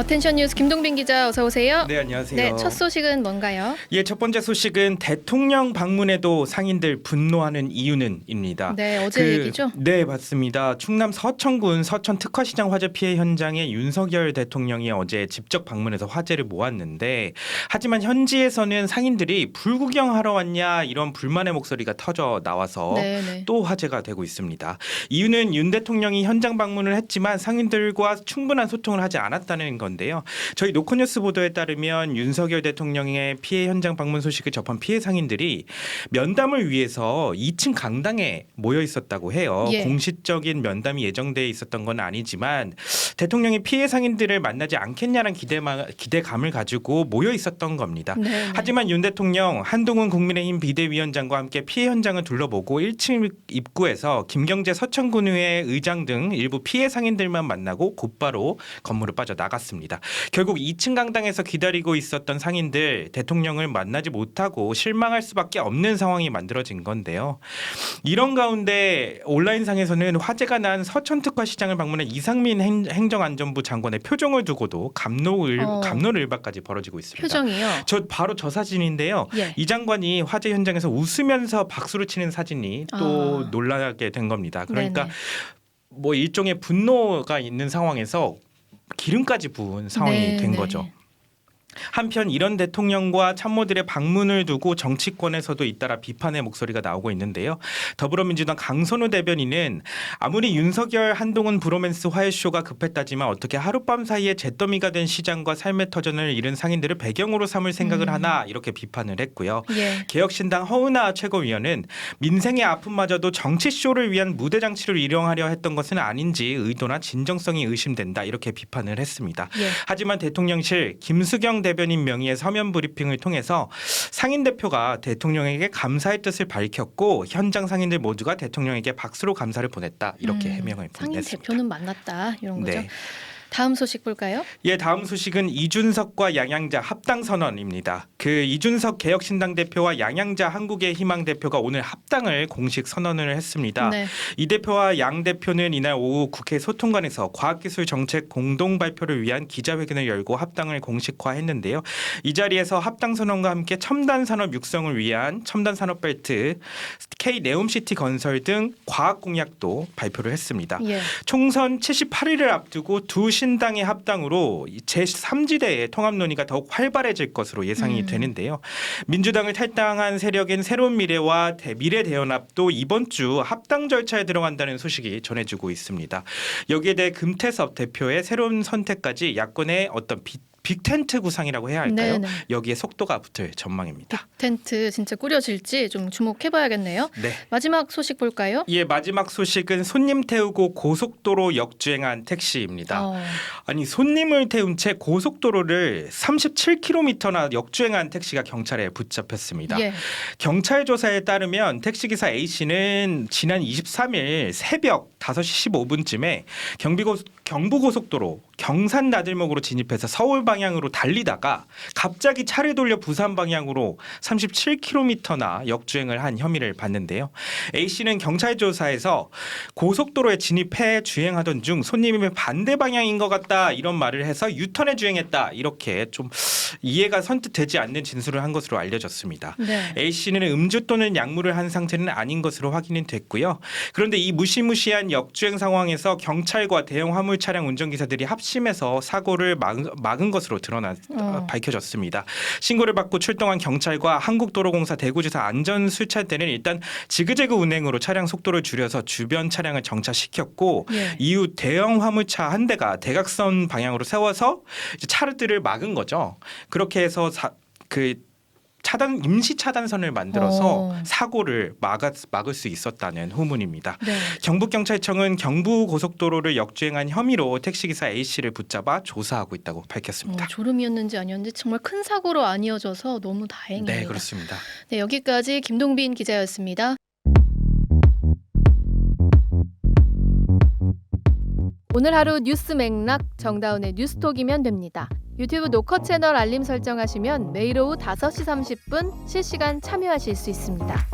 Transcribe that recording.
어텐션 뉴스 김동빈 기자 어서 오세요. 네, 안녕하세요. 네, 첫 소식은 뭔가요? 예, 첫 번째 소식은 대통령 방문에도 상인들 분노하는 이유는입니다. 네, 어제 얘기죠? 네, 맞습니다. 충남 서천군 서천 특화시장 화재 피해 현장에 윤석열 대통령이 어제 직접 방문해서 화재를 모았는데, 하지만 현지에서는 상인들이 불구경하러 왔냐 이런 불만의 목소리가 터져 나와서 네네. 또 화제가 되고 있습니다. 이유는 윤 대통령이 현장 방문을 했지만 상인들과 충분한 소통을 하지 않았다는 건데요. 저희 노컷뉴스 보도에 따르면 윤석열 대통령의 피해 현장 방문 소식을 접한 피해 상인들이 면담을 위해서 2층 강당에 모여 있었다고 해요. 예. 공식적인 면담이 예정돼 있었던 건 아니지만 대통령이 피해 상인들을 만나지 않겠냐는 기대감을 가지고 모여 있었던 겁니다. 네네. 하지만 윤 대통령 한동훈 국민의힘 비대위원장과 함께 피해 현장을 둘러보고 1층 입구에서 김경재 서천군의회 의장 등 일부 피해 상인들만 만나고 곧바로 건물을 빠져나갔습니다. 결국 2층 강당에서 기다리고 있었던 상인들 대통령을 만나지 못하고 실망할 수밖에 없는 상황이 만들어진 건데요. 이런 가운데 온라인상에서는 화재가 난 서천특화시장을 방문한 이상민 행정안전부 장관의 표정을 두고도 갑론을박까지 벌어지고 있습니다. 표정이요? 바로 저 사진인데요. 예. 이 장관이 화재 현장에서 웃으면서 박수를 치는 사진이 또 놀라게 된 겁니다. 그러니까 네네. 뭐 일종의 분노가 있는 상황에서 기름까지 부은 상황이 된 거죠. 한편 이런 대통령과 참모들의 방문을 두고 정치권에서도 잇따라 비판의 목소리가 나오고 있는데요. 더불어민주당 강선우 대변인은 아무리 윤석열 한동훈 브로맨스 화해쇼가 급했다지만 어떻게 하룻밤 사이에 잿더미가 된 시장과 삶의 터전을 잃은 상인들을 배경으로 삼을 생각을 하나 이렇게 비판을 했고요. 예. 개혁신당 허은하 최고위원은 민생의 아픔마저도 정치쇼를 위한 무대장치를 이용하려 했던 것은 아닌지 의도나 진정성이 의심된다 이렇게 비판을 했습니다. 예. 하지만 대통령실 김수경 대변인 명의의 서면 브리핑을 통해서 상인 대표가 대통령에게 감사의 뜻을 밝혔고 현장 상인들 모두가 대통령에게 박수로 감사를 보냈다 이렇게 해명을 상인 보냈습니다. 대표는 만났다 이런 거죠. 네. 다음 소식 볼까요? 예, 다음 소식은 이준석과 양양자 합당 선언입니다. 그 이준석 개혁신당 대표와 양양자 한국의 희망 대표가 오늘 합당을 공식 선언을 했습니다. 네. 이 대표와 양 대표는 이날 오후 국회 소통관에서 과학기술 정책 공동 발표를 위한 기자회견을 열고 합당을 공식화했는데요. 이 자리에서 합당 선언과 함께 첨단 산업 육성을 위한 첨단 산업 벨트, K 네옴시티 건설 등 과학 공약도 발표를 했습니다. 예. 총선 78일을 앞두고 두 신당의 합당으로 제3지대의 통합 논의가 더욱 활발해질 것으로 예상이 되는데요. 민주당을 탈당한 세력인 새로운 미래와 미래대연합도 이번 주 합당 절차에 들어간다는 소식이 전해지고 있습니다. 여기에 대해 금태섭 대표의 새로운 선택까지 야권의 어떤 빅텐트 구상이라고 해야 할까요? 네네. 여기에 속도가 붙을 전망입니다. 텐트 진짜 꾸려질지 좀 주목해봐야겠네요. 네. 마지막 소식 볼까요? 예, 마지막 소식은 손님 태우고 고속도로 역주행한 택시입니다. 아니 손님을 태운 채 고속도로를 37km나 역주행한 택시가 경찰에 붙잡혔습니다. 예. 경찰 조사에 따르면 택시기사 A씨는 지난 23일 새벽 5시 15분쯤에 경부고속도로 경산 나들목으로 진입해서 서울 방향으로 달리다가 갑자기 차를 돌려 부산 방향으로 37km나 역주행을 한 혐의를 받는데요. A씨는 경찰 조사에서 고속도로에 진입해 주행하던 중 손님이 반대 방향인 것 같다 이런 말을 해서 유턴해 주행했다 이렇게 좀 이해가 선뜻 되지 않는 진술을 한 것으로 알려졌습니다. 네. A씨는 음주 또는 약물을 한 상태는 아닌 것으로 확인이 됐고요. 그런데 이 무시무시한 역주행 상황에서 경찰과 대형 화물 차량 운전기사들이 합심해서 사고를 막은 것으로 밝혀졌습니다. 신고를 받고 출동한 경찰과 한국도로공사 대구지사 안전수찰대는 일단 지그재그 운행으로 차량 속도를 줄여서 주변 차량을 정차시켰고 예. 이후 대형 화물차 한 대가 대각선 방향으로 세워서 이제 차들을 막은 거죠. 그렇게 해서 임시 차단선을 만들어서 사고를 막을 수 있었다는 후문입니다. 네. 경북경찰청은 경부고속도로를 역주행한 혐의로 택시기사 A씨를 붙잡아 조사하고 있다고 밝혔습니다. 졸음이었는지 아니었는지 정말 큰 사고로 안 이어져서 너무 다행입니다. 네, 그렇습니다. 네, 여기까지 김동빈 기자였습니다. 오늘 하루 뉴스 맥락 정다운의 뉴스톡이면 됩니다. 유튜브 노컷 채널 알림 설정하시면 매일 오후 5시 30분 실시간 참여하실 수 있습니다.